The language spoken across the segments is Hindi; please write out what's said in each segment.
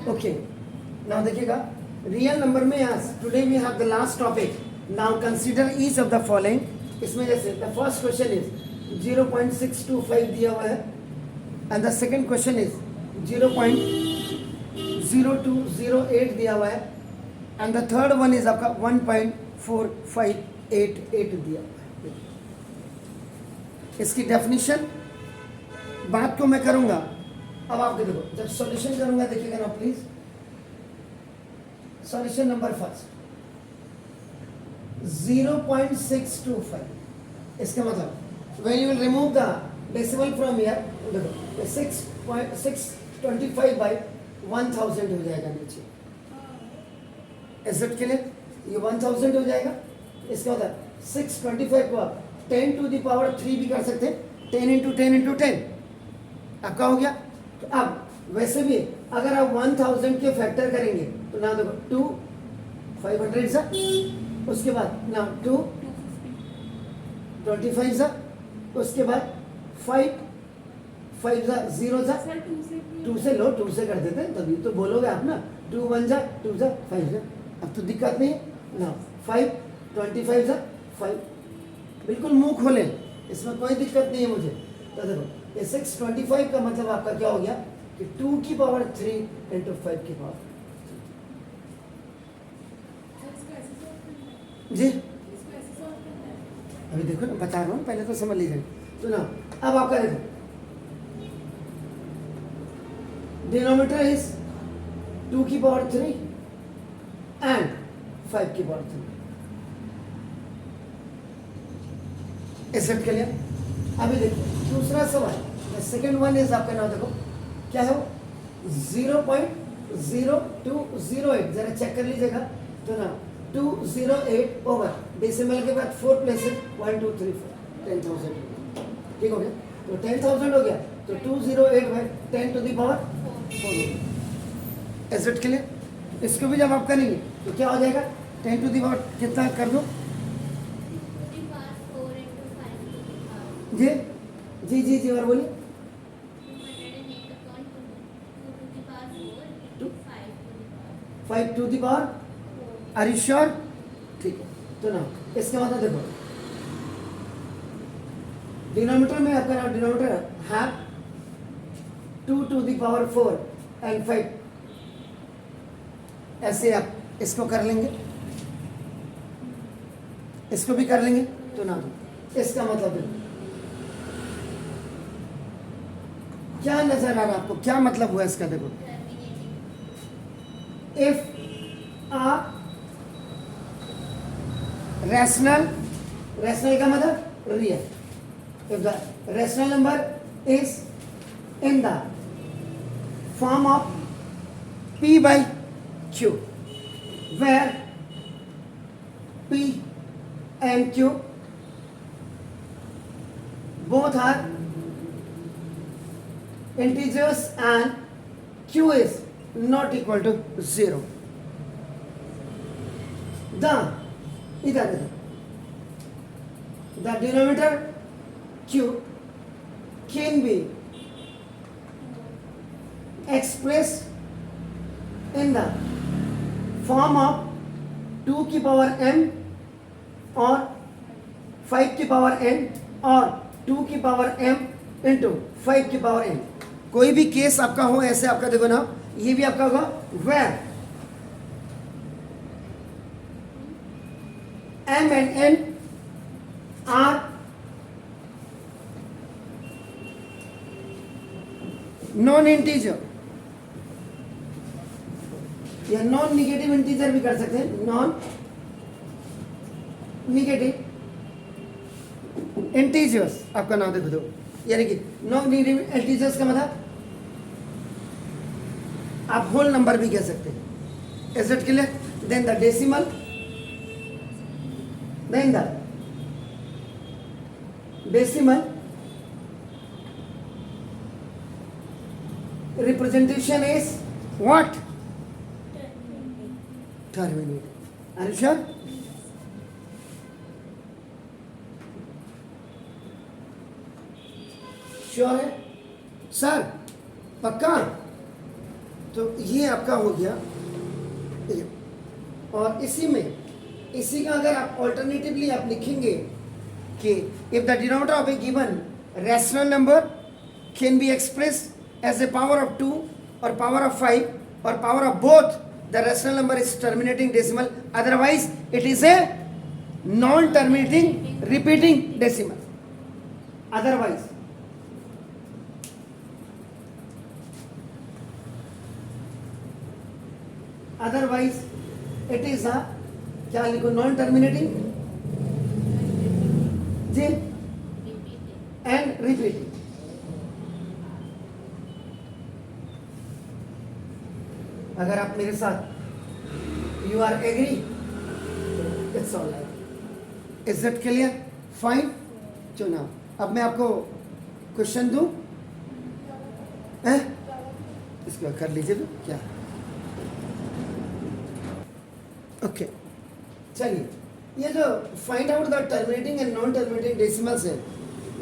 ओके नाउ देखिएगा रियल नंबर में आज today we have the last topic now consider each of the following इसमें जैसे द फर्स्ट क्वेश्चन इज 0.625 दिया हुआ है and the second question is 0.0208 दिया हुआ है and the third one is आपका 1.4588 दिया हुआ है। इसकी डेफिनेशन बात को मैं करूंगा, अब आप देखो जब सॉल्यूशन करूंगा देखिएगा ना प्लीज। सॉल्यूशन नंबर फर्स्ट 0.625 इसका मतलब when you will remove the decimal from here देखो 6.625 by 1000 हो जाएगा नीचे एसेट के लिए ये 1000 हो जाएगा। इसका मतलब 625 को आप 10 to the power 3 भी कर सकते हैं 10 into 10 into 10 आपका हो गया। तो अब वैसे भी अगर आप 1000 के फैक्टर करेंगे तो ना देखो 2 500 सा उसके बाद ना 2 25 सा उसके बाद 5 सा 0 सा 2 से लो 2 से कर देते हैं तभी तो बोलोगे आप ना 2 1 जा 2 जा 5 जा। अब तो दिक्कत नहीं है ना 5 25 सा 5 बिल्कुल मुंह खोले इसमें कोई दिक्कत नहीं है मुझे। तो देखो ये 625 का मतलब आपका क्या हो गया कि 2 की पावर 3 into 5 की पावर जी अभी देखो ना बता रहा हूँ पहले तो समझ लीजिए। तो ना अब आपका देखो डिनोमिनेटर इज 2 की पावर 3 एंड 5 की पावर 3 एसेट के लिए। अभी देखो दूसरा सवाल सेकेंड वन इज आपका नाम देखो क्या है वो 0.0208 जरा चेक कर लीजिएगा। तो ना 208 ओवर डेसिमल के बाद 4 प्लेसेस 1 2 3 4 10,000 ठीक हो गया। तो 10,000 हो गया तो 208 by 10 to the power 4 asset के लिए। इसको भी जब आप करेंगे तो क्या हो जाएगा 10 to the power कितना कर दो जी जी जी जी और बोलिए 5 to the power are you sure ठीक है। तो ना इसका मतलब देखो डिनोमिनेटर में आपका नाम डिनोमिनेटर है 2 to the power 4 एंड 5 ऐसे आप इसको कर लेंगे इसको भी कर लेंगे। तो ना इसका मतलब देखो क्या नजर आ रहा है आपको क्या मतलब हुआ इसका देखो इफ आ rational का मतलब real if the rational number is in the form of p by q where p and q both are integers and q is not equal to 0 the denominator q can be expressed in the form of 2 की पावर m और 5 की पावर n और 2 की पावर m into 5 की पावर n। कोई भी केस आपका हो ऐसे आपका देखो ना ये भी आपका होगा where m and n are non integer या नॉन निगेटिव इंटीजर भी कर सकते हैं नॉन निगेटिव इंटीजर्स आपका नाम देखो दो यानी कि नॉन निगेटिव इंटीजर्स का मतलब आप होल नंबर भी कह सकते हैं एसेट के लिए। Then the decimal then the decimal representation is what terminated are you sure है सर पक्का। तो तो ये आपका हो गया ये। और इसी का अगर आप ऑल्टरनेटिवली आप लिखेंगे कि if the denominator of a given rational number can be expressed as a power of 2 और पावर ऑफ 5 और power of both the rational number is terminating decimal, otherwise it is a non terminating repeating decimal. Otherwise it is a क्या लिखो, नॉन टर्मिनेटिंग जी एंड रिपीटिंग। अगर आप मेरे साथ you are agree, it's all right. Is it clear? Fine. चुनाव अब मैं आपको क्वेश्चन दूं, इसको कर लीजिए तो क्या। ओके चलिए, ये जो find out the terminating and non terminating decimals है,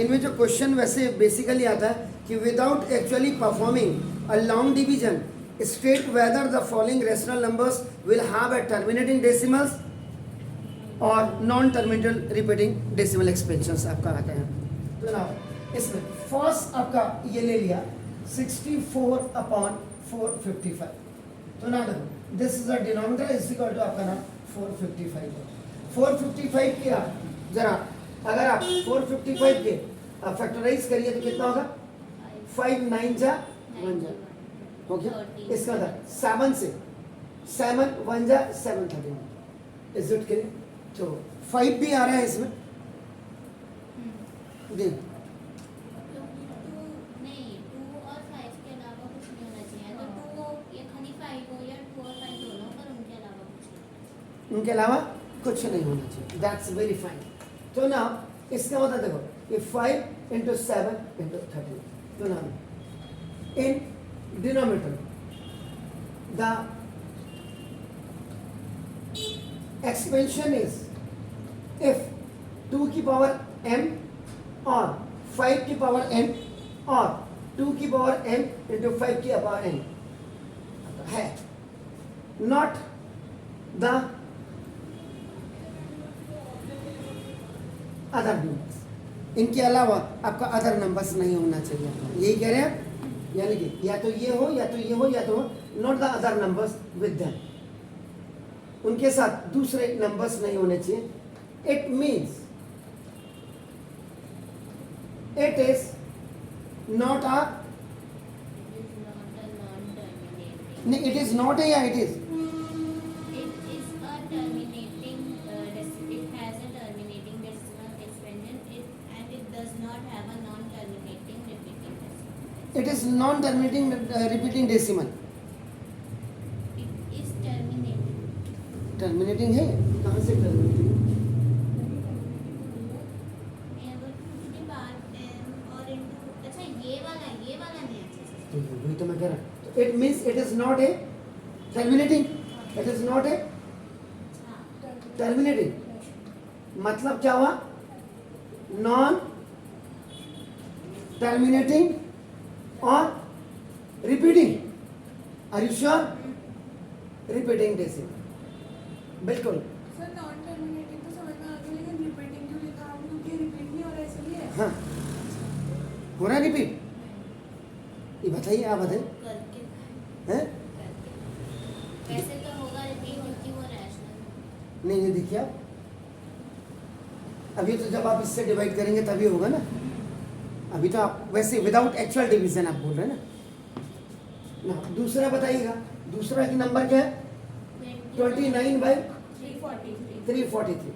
इनमें जो क्वेश्चन वैसे बेसिकली आता है कि without actually performing a long division state whether the following rational numbers will have a terminating decimals और non terminating repeating decimal expansions आपका आते हैं। तो ना इसमें फर्स्ट आपका ये ले लिया 64/455। तो ना देखो this is a denominator is equal to आपका ना 455 है। 455 के आप जरा अगर आप 455 के फैक्टराइज करिए तो कितना होगा? 5 9 जा 1 जा हो गया। इसका था 7 से 7 1 जा 731। Is it clear? तो 5 भी आ रहा है इसमें जी। उनके अलावा कुछ नहीं होना चाहिए। That's very fine. तो ना इसका मतलब देखो ये 5 × 7 × 13। तो ना in denominator the expansion is if 2 की पावर m और 5 की पावर n और 2 की पावर m × 5 की पावर n है, नॉट द अदर नंबर्स। इनके अलावा आपका अदर नंबर्स नहीं होना चाहिए। यही कह रहे हैं, यानी कि या तो ये हो या तो ये हो या तो not the other numbers with them, उनके साथ दूसरे नंबर्स नहीं होने चाहिए। It means it is not a, नहीं इट इज नॉट ए, या it is it is non terminating repeating decimal। It is terminating। terminating है, कहाँ से terminating? अच्छा ये वाला नहीं अच्छे से। तो वही तो मैं कह रहा हूँ। It means it is not a terminating, it is not a terminating। मतलब क्या हुआ? non terminating और repeating। Are you sure? repeating decimal बिल्कुल। सर नॉन टर्मिनेटिंग तो समझ में आ गया, लेकिन रिपीटिंग क्यों लिखा है? क्योंकि रिपीट नहीं हो रहा है इसलिए। हाँ हो रहा है रिपीट। ये बताइए, आप बताइए करके हैं? कैसे तो होगा रिपीट क्योंकि वो रैशनल। नहीं ये देखिए आप, अभी तो जब आप इससे डिवाइड करेंगे तभी होगा ना। अभी तो आप वैसे विदाउट एक्चुअल डिवीजन आप बोल रहे हैं ना। दूसरा बताइएगा, दूसरा की नंबर क्या है? 29/343।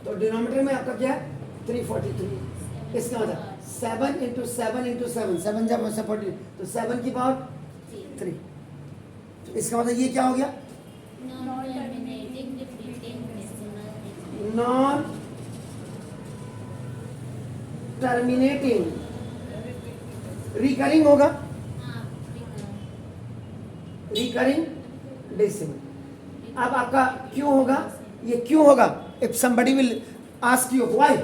तो डिनोमिनेटर में आपका क्या है? 343। इसका मतलब 7 × 7 × 7 7 जब 40 तो 7 की पावर 3। तो इसका मतलब ये क्या हो गया? Non terminating repeating decimal. Non terminating recurring होगा, हाँ रिकरिंग डेसिमल। अब आपका क्यों होगा? ये क्यों होगा? If somebody will ask you why,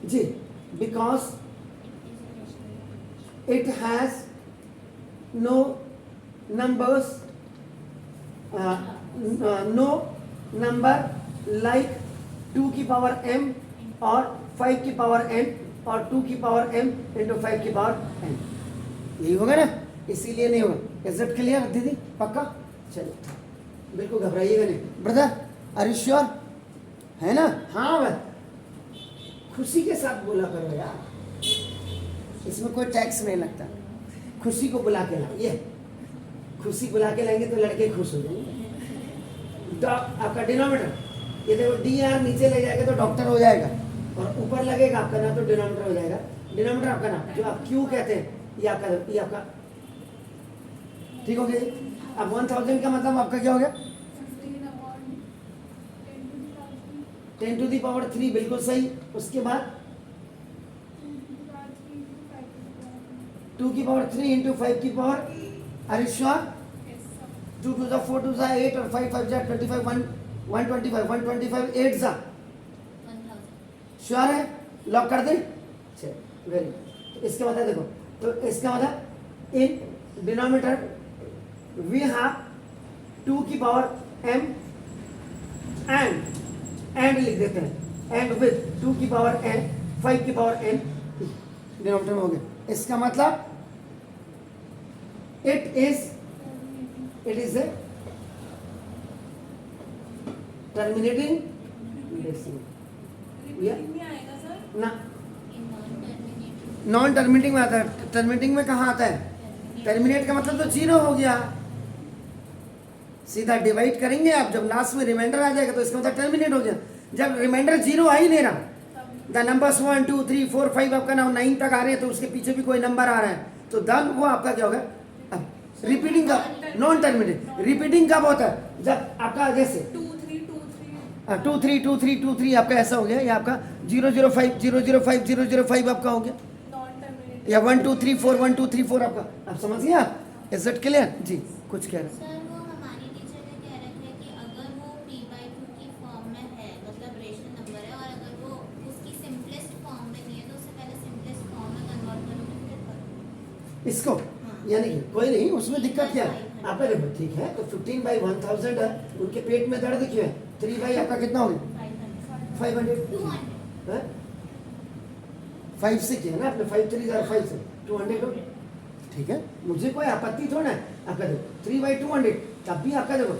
जी because it has no numbers, no number like 2 की पावर m और 5 की पावर n और 2 की पावर m इंटू 5 की पावर n। यही होगा ना, इसीलिए नहीं होगा। इज इट क्लियर दीदी? पक्का? चलिए, बिल्कुल घबराइएगा नहीं। Brother are you sure? है ना? हाँ बस खुशी के साथ बोला करो यार, इसमें कोई टैक्स नहीं लगता। खुशी को बुला के लाओ, ये खुशी बुला के लाएंगे तो लड़के खुश हो जाएंगे। आपका डिनोमिनेटर ये देखो, डी आर नीचे ले जाएगा तो डॉक्टर हो जाएगा, और ऊपर लगेगा आपका नाम तो डिनोमिनेटर हो जाएगा। डिनोमिनेटर आपका नाम जो आप क्यू कहते हैं, ये आपका ठीक हो गया जी। अब 1000 का मतलब आपका क्या हो गया? 10 to the power 3, बिल्कुल सही। उसके बाद 2 की पावर 3 इंटू 5 की power, are you sure? 2 to the 4 to the 8 और 5 5 जा 25, 125 8 जा 1000। श्योर है? लॉक कर दें? चलिए वेरी गुड। इसका मतलब देखो, तो इसका मतलब इन डिनोमिनेटर वी हैव 2 की पावर m एंड लिख देते हैं, एंड विद 2 की पावर n 5 की पावर n डिनोमिनेटर में हो गया। इसका मतलब it is A terminating decimal नहीं आएगा सर। ना, ये non-terminating। नॉन टर्मिनेटिंग में आता है। टर्मिनेटिंग में कहाँ आता है? टर्मिनेट का मतलब तो 0 हो गया। सीधा डिवाइड करेंगे आप, जब लास्ट में रिमाइंडर आ जाएगा तो इसका मतलब टर्मिनेट हो गया। जब रिमाइंडर 0 आ ही नहीं रहा, द नंबर्स 1 2 3 4 5 आपका नाम 9 तक आ रहे हैं, तो उसके पीछे भी कोई नंबर आ रहा है, तो दन वो आपका क्या होगा? रिपीटिंग का नॉन टर्मिनेट। रिपीटिंग कब होता है? जब आपका जैसे 2 3 2 3 2 3 2 3 2 3 आपका ऐसा हो गया, या आपका 0 0 5 0 0 5 0 0 5 आपका हो गया, नॉन टर्मिनेटिंग। या 1 2 3 4 1 2 3 4 आपका। आप समझ गए आप? इज इट क्लियर जी? कुछ कह रहे हैं? सर वो हमारी टीचर ने कह रखे हैं कि अगर वो p/2 की फॉर्म में है, मतलब रेशनल नंबर है, और अगर वो उसकी सिंपलेस्ट फॉर्म में नहीं है तो उससे पहले सिंपलेस्ट फॉर्म में कन्वर्ट करोगे फिर करोगे। इसको यानी कि कोई नहीं, उसमें दिक्कत क्या है? आपका देखो ठीक है, तो 15/1000 है, उनके पेट में दर्द क्यों है? 3 बाई आपका कितना हो गया? 500 500 200। है? 5 से किया ना आपने, 5 3 जार 5 से 200 हो गया। ठीक है, मुझे कोई आपत्ति थोड़ा है। आपका देखो 3/200, तब भी आपका देखो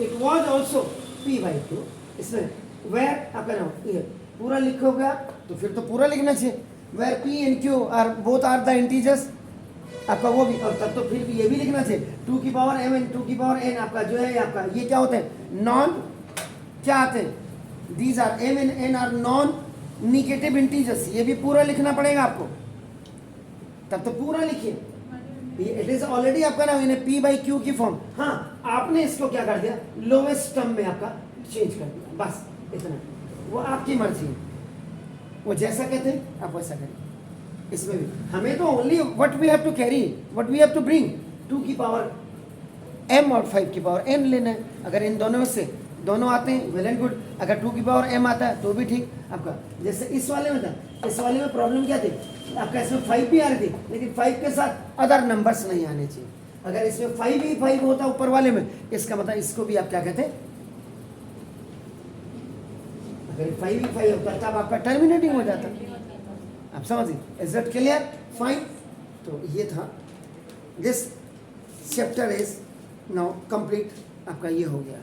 इट वाज आल्सो p/2। इसमें वेयर आपका नाम ये पूरा लिखोगे तो फिर तो पूरा लिखना चाहिए। Where p and q are both are the integers, आपका वो भी, और तब तो फिर भी ये भी लिखना चाहिए 2 की पावर m एंड 2 की पावर n। आपका जो है आपका ये क्या होते हैं? नॉन क्या आते हैं? These are m and n are non negative integers. ये भी पूरा लिखना पड़ेगा आपको, तब तो पूरा लिखिए। इट इज ऑलरेडी आपका ना इन्हें p/q की फॉर्म। हाँ, आपने इसको क्या कर दिया? लोवेस्ट टर्म में आपका चेंज कर दिया, बस इतना। वो आपकी मर्जी है, वो जैसा कहते हैं आप वैसा करें। इसमें भी हमें तो only what we have to carry, what we have to bring 2 की पावर m और 5 की पावर n लेना है। अगर इन दोनों में से दोनों आते हैं वेल एंड गुड, अगर 2 की पावर m आता है तो भी ठीक आपका। जैसे इस वाले में था, इस वाले में प्रॉब्लम क्या थी? आपका इसमें 5 भी आ रही थी, लेकिन 5 के साथ अदर नंबर्स नहीं आने चाहिए। अगर इसमें 5 ही 5 होता ऊपर वाले में, इसका मतलब इसको भी आप क्या कहते हैं? अगर 5 ही 5 होता तब आपका टर्मिनेटिंग हो जाता। आप समझिए? Is it clear? फाइन। तो ये था, this chapter is now complete, आपका ये हो गया।